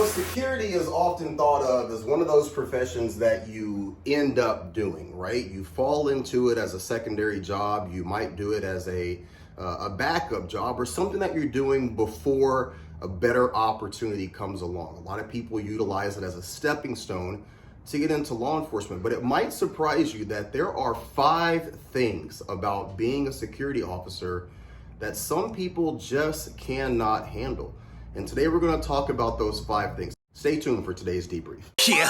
Security is often thought of as one of those professions that you end up doing, right? You fall into it as a secondary job. You might do it as a backup job or something that you're doing before a better opportunity comes along. A lot of people utilize it as a stepping stone to get into law enforcement, but it might surprise you that there are 5 things about being a security officer that some people just cannot handle. And today we're going to talk about those 5 things. Stay tuned for today's debrief. Yeah,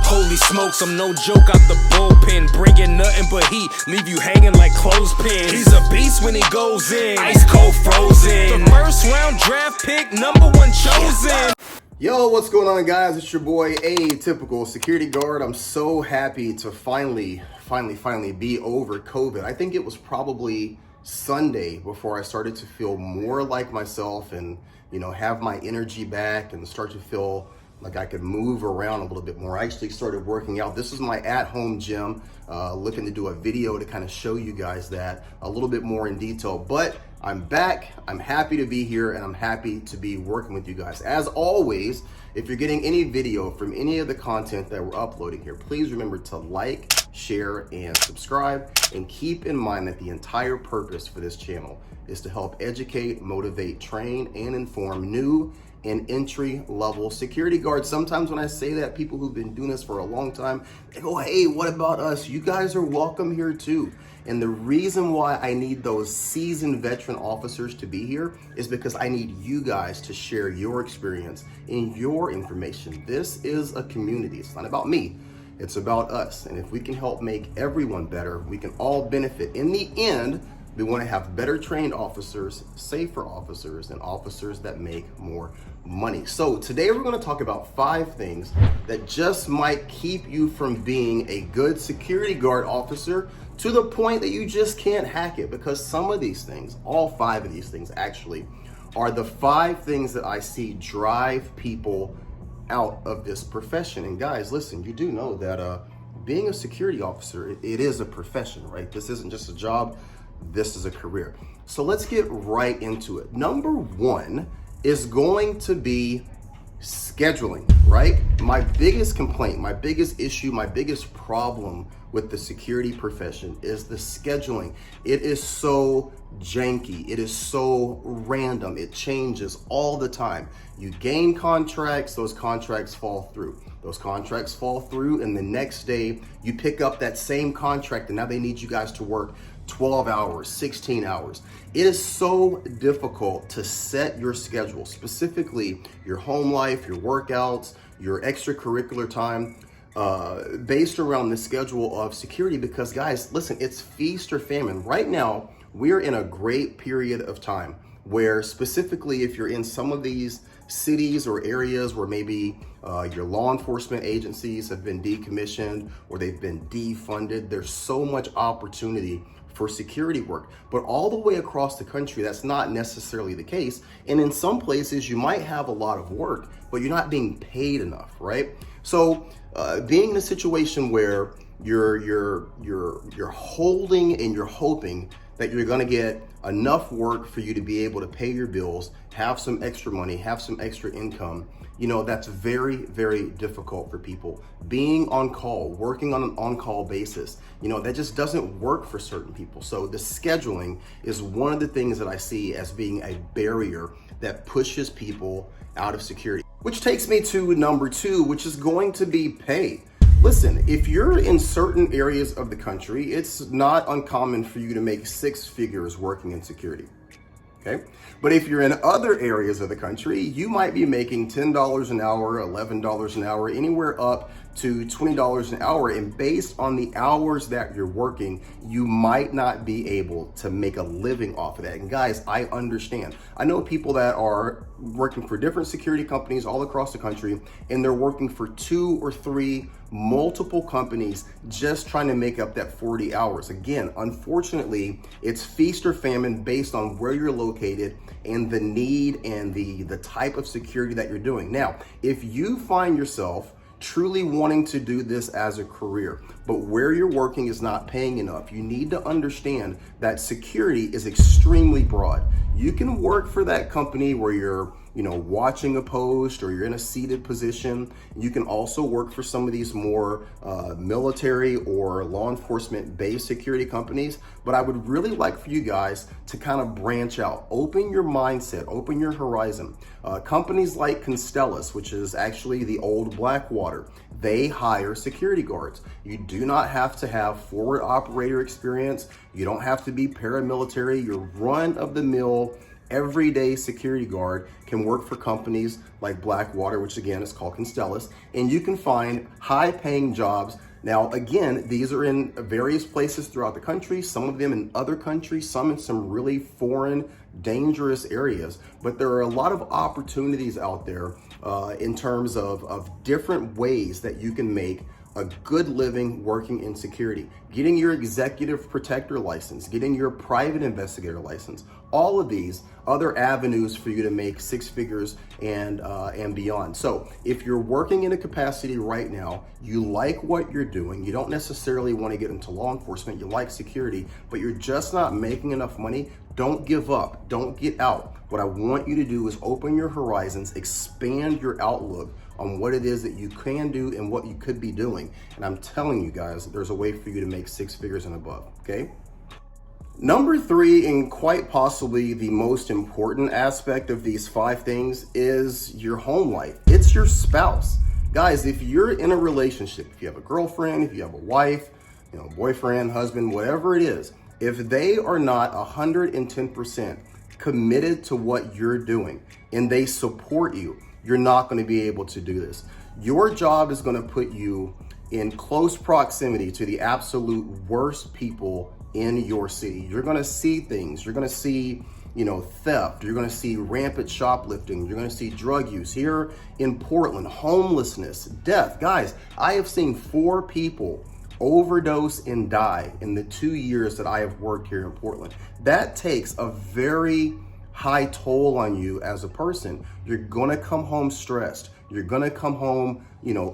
holy smokes, I'm no joke out the bullpen, bringing nothing but heat, leave you hanging like clothespins. He's a beast when he goes in, ice cold frozen. The first round draft pick, #1 chosen. Yo, what's going on, guys? It's your boy, Atypical Security Guard. I'm so happy to finally be over COVID. I think it was probably Sunday before I started to feel more like myself and, have my energy back and start to feel like I could move around a little bit more. I actually started working out. This is my at-home gym, looking to do a video to kind of show you guys that a little bit more in detail. But I'm back, I'm happy to be here, and I'm happy to be working with you guys. As always, if you're getting any video from any of the content that we're uploading here, please remember to like, share, and subscribe. And keep in mind that the entire purpose for this channel is to help educate, motivate, train, and inform new and entry-level security guards. Sometimes when I say that, people who've been doing this for a long time, they go, hey, what about us? You guys are welcome here too. And the reason why I need those seasoned veteran officers to be here is because I need you guys to share your experience and your information. This is a community. It's not about me. It's about us. And if we can help make everyone better, we can all benefit. In the end, we want to have better trained officers, safer officers, and officers that make more money. So today we're going to talk about 5 things that just might keep you from being a good security guard officer to the point that you just can't hack it, because some of these things, all 5 of these things actually, are the 5 things that I see drive people out of this profession. And guys, listen, you do know that being a security officer, it is a profession, right? This isn't just a job. This is a career. So let's get right into it. Number 1 is going to be scheduling, right? My biggest complaint, my biggest issue, my biggest problem with the security profession is the scheduling. It is so janky. It is so random. It changes all the time. You gain contracts, those contracts fall through. Those contracts fall through, and the next day you pick up that same contract, and now they need you guys to work 12 hours, 16 hours. It is so difficult to set your schedule, specifically your home life, your workouts, your extracurricular time, based around the schedule of security, because guys, listen, it's feast or famine. Right now, we're in a great period of time where, specifically if you're in some of these cities or areas where maybe your law enforcement agencies have been decommissioned or they've been defunded, there's so much opportunity for security work. But all the way across the country, that's not necessarily the case. And in some places, you might have a lot of work, but you're not being paid enough, right? So being in a situation where you're holding and you're hoping that you're gonna get enough work for you to be able to pay your bills, have some extra money, have some extra income, that's very, very difficult for people. Being on call, working on an on-call basis, that just doesn't work for certain people. So the scheduling is one of the things that I see as being a barrier that pushes people out of security. Which takes me to number 2, which is going to be pay. Listen, if you're in certain areas of the country, it's not uncommon for you to make 6 figures working in security. Okay? But if you're in other areas of the country, you might be making $10 an hour, $11 an hour, anywhere up to $20 an hour. And based on the hours that you're working, you might not be able to make a living off of that. And guys, I understand. I know people that are working for different security companies all across the country, and they're working for 2 or 3 multiple companies just trying to make up that 40 hours. Again, unfortunately, it's feast or famine based on where you're located and the need and the type of security that you're doing. Now, if you find yourself truly wanting to do this as a career, but where you're working is not paying enough, you need to understand that security is extremely broad. You can work for that company where you're watching a post or you're in a seated position. You can also work for some of these more military or law enforcement based security companies. But I would really like for you guys to kind of branch out, open your mindset, open your horizon. Companies like Constellus, which is actually the old Blackwater, they hire security guards. You do not have to have forward operator experience. You don't have to be paramilitary. Your run-of-the-mill, everyday security guard can work for companies like Blackwater, which again is called Constellus, and you can find high-paying jobs. Now, again, these are in various places throughout the country, some of them in other countries, some in some really foreign, dangerous areas. But there are a lot of opportunities out there in terms of different ways that you can make a good living working in security. Getting your executive protector license, getting your private investigator license, all of these other avenues for you to make six figures and beyond. So if you're working in a capacity right now, you like what you're doing, you don't necessarily want to get into law enforcement, you like security, but you're just not making enough money, don't give up, don't get out. What I want you to do is open your horizons, expand your outlook on what it is that you can do and what you could be doing. And I'm telling you guys, there's a way for you to make six figures and above, okay? Number 3, and quite possibly the most important aspect of these 5 things, is your home life. It's your spouse. Guys, if you're in a relationship, if you have a girlfriend, if you have a wife, boyfriend, husband, whatever it is, if they are not 110% committed to what you're doing and they support you, you're not going to be able to do this. Your job is going to put you in close proximity to the absolute worst people in your city. You're going to see things. You're going to see, theft. You're going to see rampant shoplifting. You're going to see drug use here in Portland, homelessness, death. Guys, I have seen 4 people overdose and die in the 2 years that I have worked here in Portland. That takes a very high toll on you as a person. You're gonna come home stressed. You're gonna come home,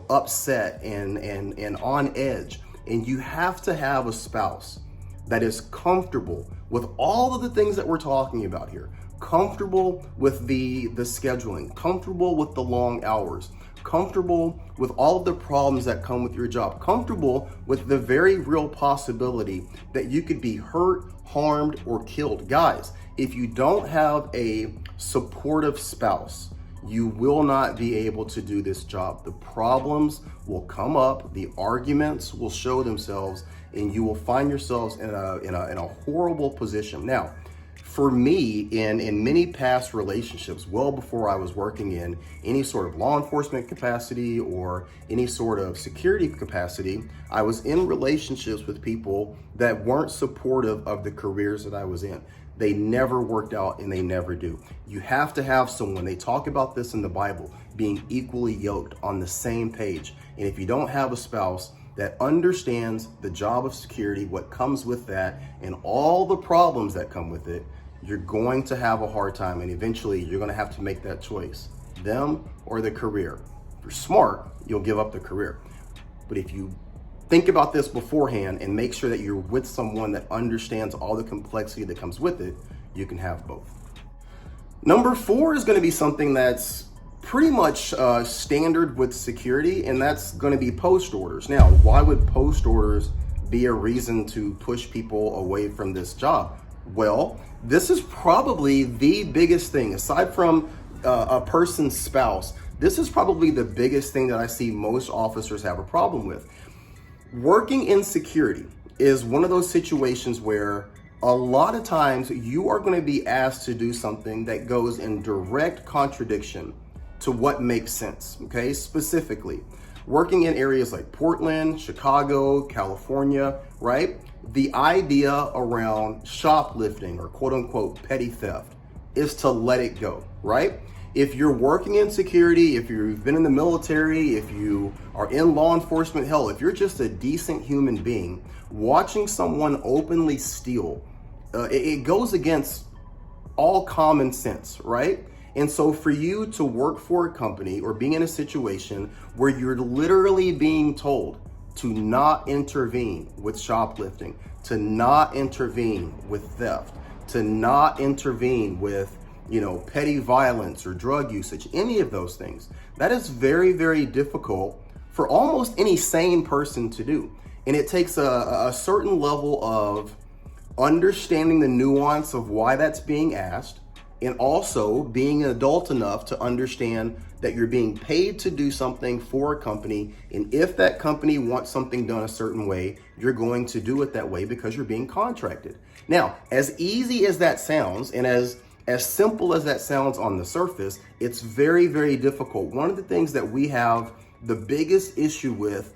upset and on edge. And you have to have a spouse that is comfortable with all of the things that we're talking about here. Comfortable with the scheduling, comfortable with the long hours, comfortable with all of the problems that come with your job, comfortable with the very real possibility that you could be hurt, harmed, or killed. Guys, if you don't have a supportive spouse, you will not be able to do this job. The problems will come up, the arguments will show themselves, and you will find yourselves in a horrible position. Now, for me, in many past relationships, well before I was working in any sort of law enforcement capacity or any sort of security capacity, I was in relationships with people that weren't supportive of the careers that I was in. They never worked out and they never do. You have to have someone, they talk about this in the Bible, being equally yoked on the same page. And if you don't have a spouse that understands the job of security, what comes with that, and all the problems that come with it, you're going to have a hard time, and eventually you're going to have to make that choice, them or the career. If you're smart, you'll give up the career. But if you think about this beforehand and make sure that you're with someone that understands all the complexity that comes with it, you can have both. Number 4 is going to be something that's pretty much standard with security, and that's going to be post orders. Now, why would post orders be a reason to push people away from this job? Well, this is probably the biggest thing, aside from a person's spouse. This is probably the biggest thing that I see most officers have a problem with. Working in security is one of those situations where a lot of times you are going to be asked to do something that goes in direct contradiction to what makes sense, okay? Specifically, working in areas like Portland, Chicago, California, right? The idea around shoplifting or quote unquote petty theft is to let it go, right? If you're working in security, if you've been in the military, if you are in law enforcement, hell, if you're just a decent human being, watching someone openly steal, it goes against all common sense, right? And so for you to work for a company or being in a situation where you're literally being told to not intervene with shoplifting, to not intervene with theft, to not intervene with petty violence or drug usage, any of those things. That is very, very difficult for almost any sane person to do. And it takes a certain level of understanding the nuance of why that's being asked, and also being an adult enough to understand that you're being paid to do something for a company, and if that company wants something done a certain way, you're going to do it that way because you're being contracted. Now, as easy as that sounds, and as simple as that sounds on the surface, it's very, very difficult. One of the things that we have the biggest issue with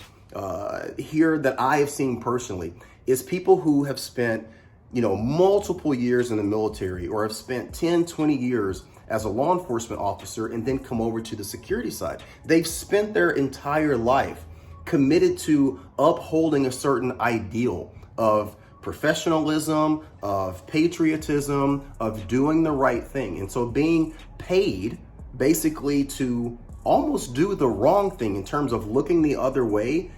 here that I have seen personally is people who have spent multiple years in the military, or have spent 10, 20 years as a law enforcement officer and then come over to the security side. They've spent their entire life committed to upholding a certain ideal of professionalism, of patriotism, of doing the right thing. And so being paid basically to almost do the wrong thing in terms of looking the other way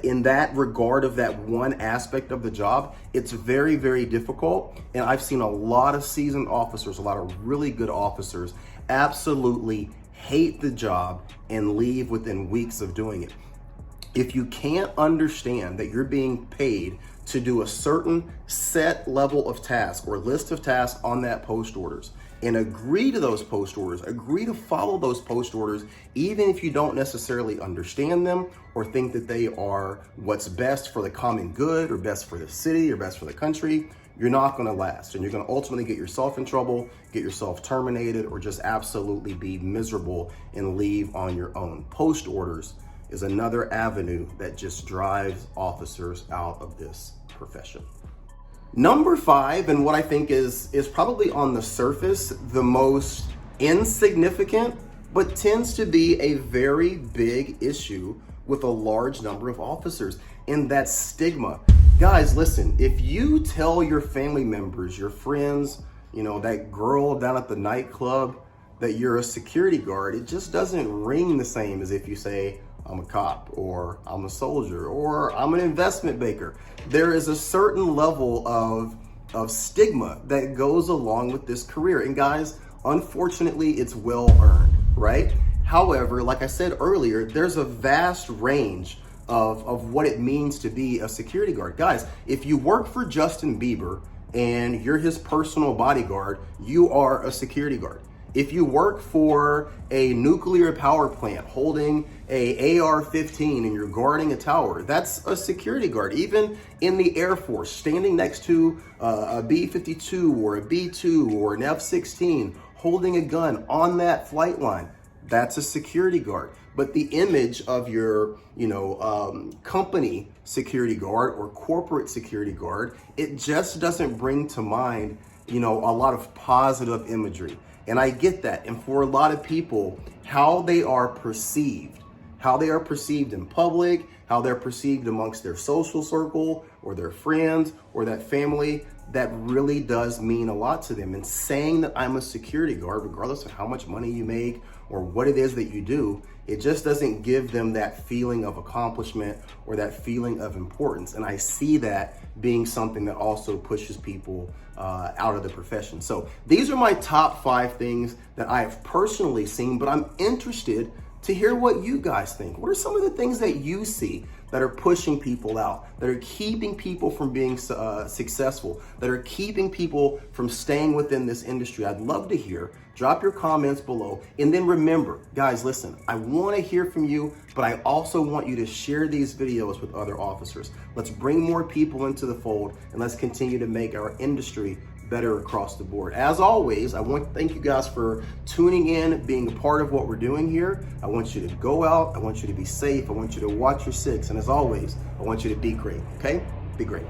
in that regard of that one aspect of the job, it's very, very difficult. And I've seen a lot of seasoned officers, a lot of really good officers, absolutely hate the job and leave within weeks of doing it. If you can't understand that you're being paid to do a certain set level of task or list of tasks on that post orders, and agree to those post orders, agree to follow those post orders, even if you don't necessarily understand them or think that they are what's best for the common good or best for the city or best for the country, you're not gonna last. And you're gonna ultimately get yourself in trouble, get yourself terminated, or just absolutely be miserable and leave on your own. Post orders is another avenue that just drives officers out of this profession. Number 5, and what I think is probably on the surface the most insignificant, but tends to be a very big issue with a large number of officers, and that's stigma. Guys, listen, if you tell your family members, your friends, that girl down at the nightclub that you're a security guard, it just doesn't ring the same as if you say, I'm a cop, or I'm a soldier, or I'm an investment banker. There is a certain level of stigma that goes along with this career. And guys, unfortunately, it's well earned, right? However, like I said earlier, there's a vast range of what it means to be a security guard. Guys, if you work for Justin Bieber and you're his personal bodyguard, you are a security guard. If you work for a nuclear power plant holding a AR-15 and you're guarding a tower, that's a security guard. Even in the Air Force, standing next to a B-52 or a B-2 or an F-16, holding a gun on that flight line, that's a security guard. But the image of your, company security guard or corporate security guard, it just doesn't bring to mind, a lot of positive imagery. And I get that. And for a lot of people, how they are perceived in public, how they're perceived amongst their social circle or their friends or that family, that really does mean a lot to them. And saying that I'm a security guard, regardless of how much money you make or what it is that you do, it just doesn't give them that feeling of accomplishment or that feeling of importance. And I see that being something that also pushes people out of the profession. So these are my top 5 things that I have personally seen, but I'm interested to hear what you guys think. What are some of the things that you see that are pushing people out, that are keeping people from being successful, that are keeping people from staying within this industry? I'd love to hear. Drop your comments below. And then remember, guys, listen, I want to hear from you, but I also want you to share these videos with other officers. Let's bring more people into the fold, and let's continue to make our industry better across the board. As always, I want to thank you guys for tuning in, being a part of what we're doing here. I want you to go out. I want you to be safe. I want you to watch your 6. And as always, I want you to be great, okay? Be great.